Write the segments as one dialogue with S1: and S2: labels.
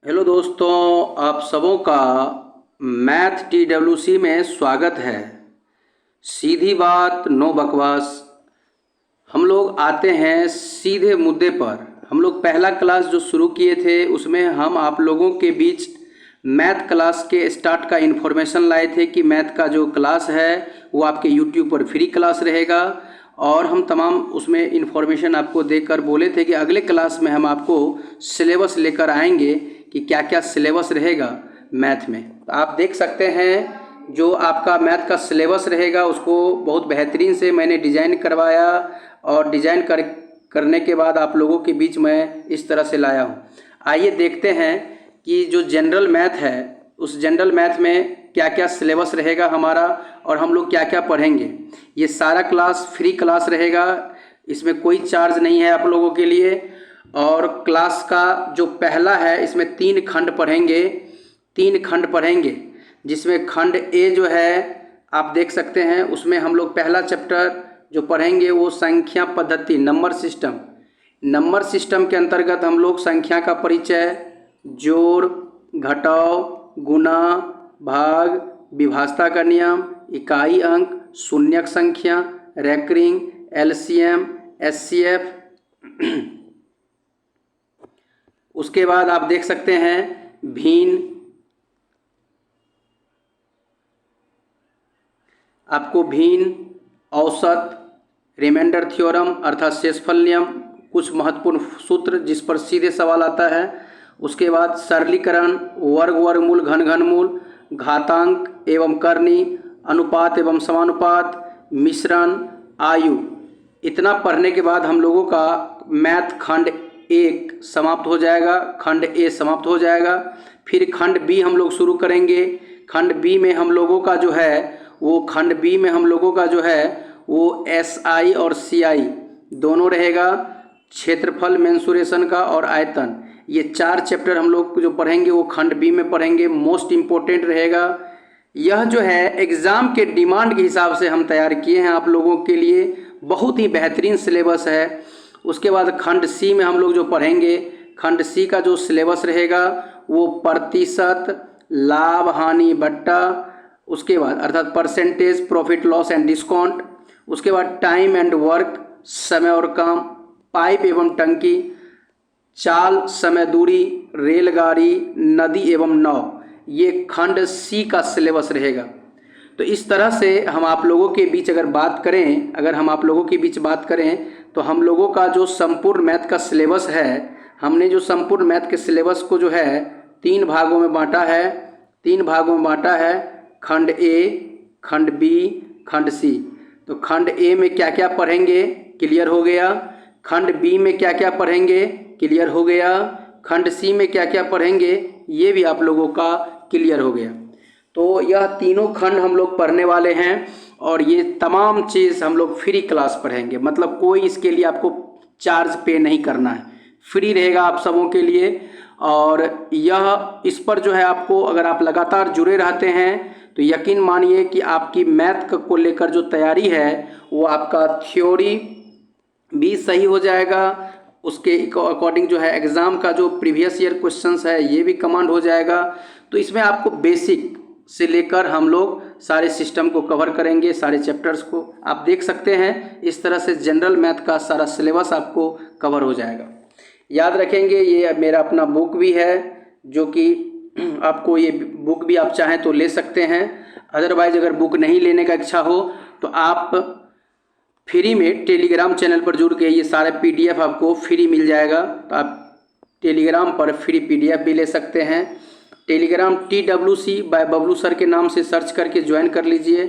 S1: Hello दोस्तों, आप सबों का मैथ TWC में स्वागत है। सीधी बात, नो बकवास। हम लोग आते हैं सीधे मुद्दे पर। हम लोग पहला क्लास जो शुरू किए थे उसमें हम आप लोगों के बीच मैथ क्लास के स्टार्ट का इन्फॉर्मेशन लाए थे कि मैथ का जो क्लास है वो आपके यूट्यूब पर फ्री क्लास रहेगा। और हम तमाम उसमें इन्फॉर्मेशन आपको देकर बोले थे कि अगले क्लास में हम आपको सिलेबस लेकर आएंगे कि क्या क्या सिलेबस रहेगा मैथ में। तो आप देख सकते हैं जो आपका मैथ का सिलेबस रहेगा उसको बहुत बेहतरीन से मैंने डिज़ाइन करवाया और डिज़ाइन करने के बाद आप लोगों के बीच में इस तरह से लाया हूँ। आइए देखते हैं कि जो जनरल मैथ है उस जनरल मैथ में क्या क्या सिलेबस रहेगा हमारा और हम लोग क्या क्या पढ़ेंगे। ये सारा क्लास फ्री क्लास रहेगा, इसमें कोई चार्ज नहीं है आप लोगों के लिए। और क्लास का जो पहला है इसमें 3 खंड पढ़ेंगे जिसमें खंड ए जो है आप देख सकते हैं। उसमें हम लोग पहला चैप्टर जो पढ़ेंगे वो संख्या पद्धति, नंबर सिस्टम के अंतर्गत हम लोग संख्या का परिचय, जोड़, घटाव, गुणा, भाग, विभाज्यता का नियम, इकाई अंक, शून्यक संख्या, रैंकिंग, LCM, SCF। उसके बाद आप देख सकते हैं भिन्न, आपको भिन्न, औसत, रिमाइंडर थ्योरम अर्थात शेषफल नियम, कुछ महत्वपूर्ण सूत्र जिस पर सीधे सवाल आता है। उसके बाद सरलीकरण, वर्ग वर्गमूल, घन घनमूल, घातांक एवं करनी, अनुपात एवं समानुपात, मिश्रण, आयु। इतना पढ़ने के बाद हम लोगों का मैथ खंड 1 समाप्त हो जाएगा, खंड ए समाप्त हो जाएगा। फिर खंड बी हम लोग शुरू करेंगे। खंड बी में हम लोगों का जो है वो SI और CI दोनों रहेगा, क्षेत्रफल, मेंसुरेशन का और आयतन। ये 4 चैप्टर हम लोग जो पढ़ेंगे वो खंड बी में पढ़ेंगे। मोस्ट इम्पोर्टेंट रहेगा। यह जो है एग्ज़ाम के डिमांड के हिसाब से हम तैयार किए हैं आप लोगों के लिए, बहुत ही बेहतरीन सिलेबस है। उसके बाद खंड सी में हम लोग जो पढ़ेंगे, खंड सी का जो सिलेबस रहेगा वो प्रतिशत, लाभ हानि बट्टा, उसके बाद अर्थात percentage, profit loss and discount, उसके बाद टाइम एंड वर्क, समय और काम, पाइप एवं टंकी, चाल, समय, दूरी, रेलगाड़ी, नदी एवं नाव। ये खंड सी का सिलेबस रहेगा। तो इस तरह से हम आप लोगों के बीच अगर हम आप लोगों के बीच बात करें तो हम लोगों का जो संपूर्ण मैथ का सिलेबस है, हमने जो संपूर्ण मैथ के सिलेबस को जो है 3 भागों में बांटा है। खंड ए, खंड बी, खंड सी। तो खंड ए में क्या क्या पढ़ेंगे क्लियर हो गया, खंड बी में क्या क्या पढ़ेंगे क्लियर हो गया, खंड सी में क्या क्या पढ़ेंगे ये भी आप लोगों का क्लियर हो गया। तो यह तीनों खंड हम लोग पढ़ने वाले हैं और ये तमाम चीज़ हम लोग फ्री क्लास पढ़ेंगे, मतलब कोई इसके लिए आपको चार्ज पे नहीं करना है, फ्री रहेगा आप सबों के लिए। और यह इस पर जो है आपको अगर आप लगातार जुड़े रहते हैं तो यकीन मानिए कि आपकी मैथ को लेकर जो तैयारी है वो आपका थ्योरी भी सही हो जाएगा, उसके अकॉर्डिंग जो है एग्ज़ाम का जो प्रीवियस ईयर क्वेश्चंस है ये भी कमांड हो जाएगा। तो इसमें आपको बेसिक से लेकर हम लोग सारे सिस्टम को कवर करेंगे, सारे चैप्टर्स को आप देख सकते हैं। इस तरह से जनरल मैथ का सारा सिलेबस आपको कवर हो जाएगा। याद रखेंगे ये मेरा अपना बुक भी है जो कि आपको ये बुक भी आप चाहें तो ले सकते हैं। अदरवाइज अगर बुक नहीं लेने का इच्छा हो तो आप फ्री में टेलीग्राम चैनल पर जुड़ के ये सारे PDF आपको फ्री मिल जाएगा। तो आप टेलीग्राम पर फ्री PDF भी ले सकते हैं। Telegram TWC by Bablu sir के नाम से सर्च करके ज्वाइन कर लीजिए।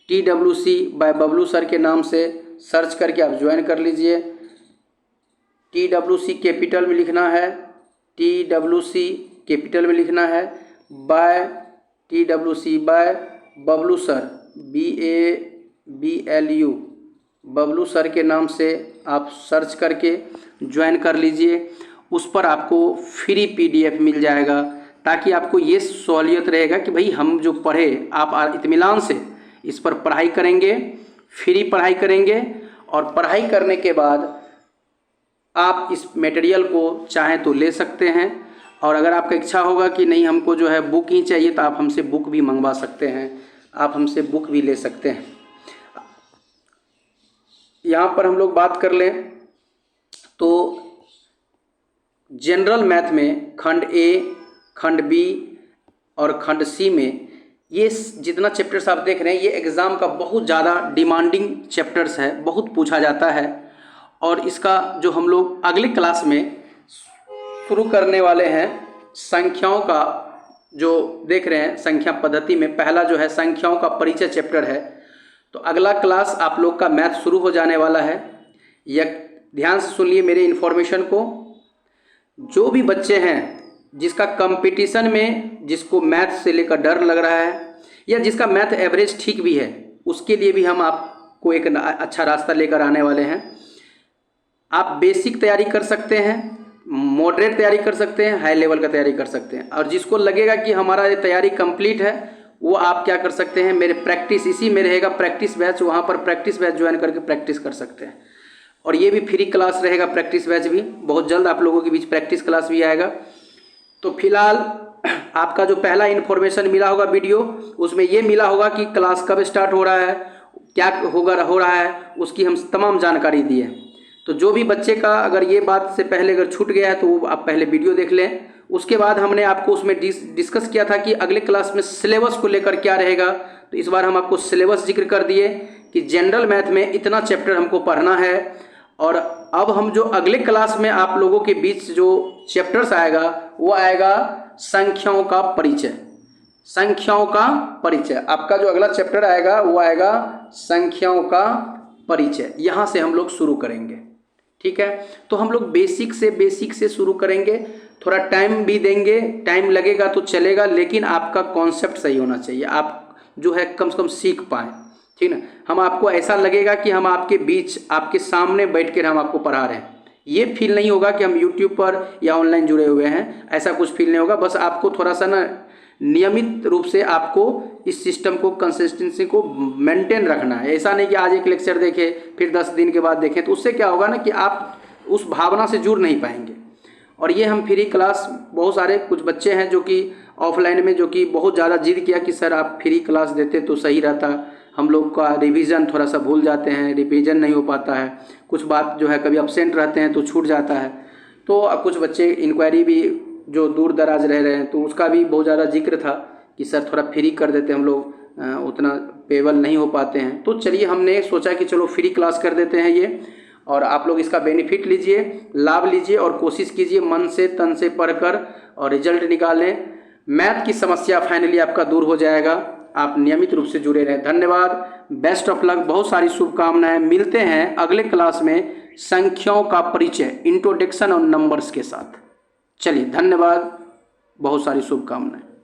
S1: TWC बाय बबलू सर के नाम से सर्च करके आप ज्वाइन कर लीजिए। TWC कैपिटल में लिखना है, TWC कैपिटल में लिखना है, by TWC by Bablu sir BABLU Bablu sir के नाम से आप सर्च करके ज्वाइन कर लीजिए। उस पर आपको फ्री PDF मिल जाएगा ताकि आपको ये सहूलियत रहेगा कि भाई हम जो पढ़े आप इत्मीनान से इस पर पढ़ाई करेंगे, फ्री पढ़ाई करेंगे। और पढ़ाई करने के बाद आप इस मटेरियल को चाहें तो ले सकते हैं। और अगर आपका इच्छा होगा कि नहीं हमको जो है बुक ही चाहिए तो आप हमसे बुक भी मंगवा सकते हैं, आप हमसे बुक भी ले सकते हैं। यहाँ पर हम लोग बात कर लें तो जनरल मैथ में खंड ए, खंड बी और खंड सी में ये जितना चैप्टर्स आप देख रहे हैं ये एग्ज़ाम का बहुत ज़्यादा डिमांडिंग चैप्टर्स है, बहुत पूछा जाता है। और इसका जो हम लोग अगले क्लास में शुरू करने वाले हैं संख्याओं का, जो देख रहे हैं संख्या पद्धति में पहला जो है संख्याओं का परिचय चैप्टर है। तो अगला क्लास आप लोग का मैथ शुरू हो जाने वाला है। यह ध्यान से सुनिए मेरे इन्फॉर्मेशन को। जो भी बच्चे हैं जिसका कंपटीशन में, जिसको मैथ से लेकर डर लग रहा है या जिसका मैथ एवरेज ठीक भी है, उसके लिए भी हम आपको एक अच्छा रास्ता लेकर आने वाले हैं। आप बेसिक तैयारी कर सकते हैं, मॉडरेट तैयारी कर सकते हैं, हाई लेवल का तैयारी कर सकते हैं। और जिसको लगेगा कि हमारा ये तैयारी कंप्लीट है वो आप क्या कर सकते हैं, मेरे प्रैक्टिस इसी में रहेगा प्रैक्टिस बैच, वहाँ पर प्रैक्टिस बैच ज्वाइन करके प्रैक्टिस कर सकते हैं। और ये भी फ्री क्लास रहेगा, प्रैक्टिस बैच भी बहुत जल्द आप लोगों के बीच प्रैक्टिस क्लास भी आएगा। तो फिलहाल आपका जो पहला इन्फॉर्मेशन मिला होगा वीडियो, उसमें ये मिला होगा कि क्लास कब स्टार्ट हो रहा है, क्या हो रहा है, उसकी हम तमाम जानकारी दिए। तो जो भी बच्चे का अगर ये बात से पहले अगर छूट गया है तो वो आप पहले वीडियो देख लें। उसके बाद हमने आपको उसमें डिस्कस किया था कि अगले क्लास में सिलेबस को लेकर क्या रहेगा। तो इस बार हम आपको सिलेबस जिक्र कर दिए कि जनरल मैथ में इतना चैप्टर हमको पढ़ना है। और अब हम जो अगले क्लास में आप लोगों के बीच जो चैप्टर्स आएगा वो आएगा संख्याओं का परिचय। संख्याओं का परिचय आपका जो अगला चैप्टर आएगा वो आएगा संख्याओं का परिचय। यहाँ से हम लोग शुरू करेंगे, ठीक है। तो हम लोग बेसिक से शुरू करेंगे, थोड़ा टाइम भी देंगे, टाइम लगेगा तो चलेगा, लेकिन आपका कॉन्सेप्ट सही होना चाहिए, आप जो है कम से कम सीख पाएँ, ठीक ना। हम आपको ऐसा लगेगा कि हम आपके बीच, आपके सामने बैठ कर हम आपको पढ़ा रहे हैं। ये फील नहीं होगा कि हम यूट्यूब पर या ऑनलाइन जुड़े हुए हैं, ऐसा कुछ फील नहीं होगा। बस आपको थोड़ा सा ना नियमित रूप से आपको इस सिस्टम को, कंसिस्टेंसी को मेंटेन रखना है। ऐसा नहीं कि आज एक लेक्चर देखें फिर 10 दिन के बाद देखें, तो उससे क्या होगा ना कि आप उस भावना से जुड़ नहीं पाएंगे। और ये हम फ्री क्लास, बहुत सारे कुछ बच्चे हैं जो कि ऑफलाइन में जो कि बहुत ज़्यादा जिद किया कि सर आप फ्री क्लास देते तो सही रहता, हम लोग का रिवीजन थोड़ा सा भूल जाते हैं, रिवीजन नहीं हो पाता है, कुछ बात जो है कभी अब्सेंट रहते हैं तो छूट जाता है। तो कुछ बच्चे इंक्वायरी भी जो दूर दराज रह रहे हैं तो उसका भी बहुत ज़्यादा जिक्र था कि सर थोड़ा फ्री कर देते, हम लोग उतना पेबल नहीं हो पाते हैं। तो चलिए हमने सोचा कि चलो फ्री क्लास कर देते हैं ये, और आप लोग इसका बेनिफिट लीजिए, लाभ लीजिए और कोशिश कीजिए मन से तन से पढ़कर और रिजल्ट निकालें। मैथ की समस्या फाइनली आपका दूर हो जाएगा। आप नियमित रूप से जुड़े रहें। धन्यवाद, बेस्ट ऑफ लक, बहुत सारी शुभकामनाएं। मिलते हैं अगले क्लास में संख्याओं का परिचय, इंट्रोडक्शन और नंबर्स के साथ। चलिए धन्यवाद, बहुत सारी शुभकामनाएं।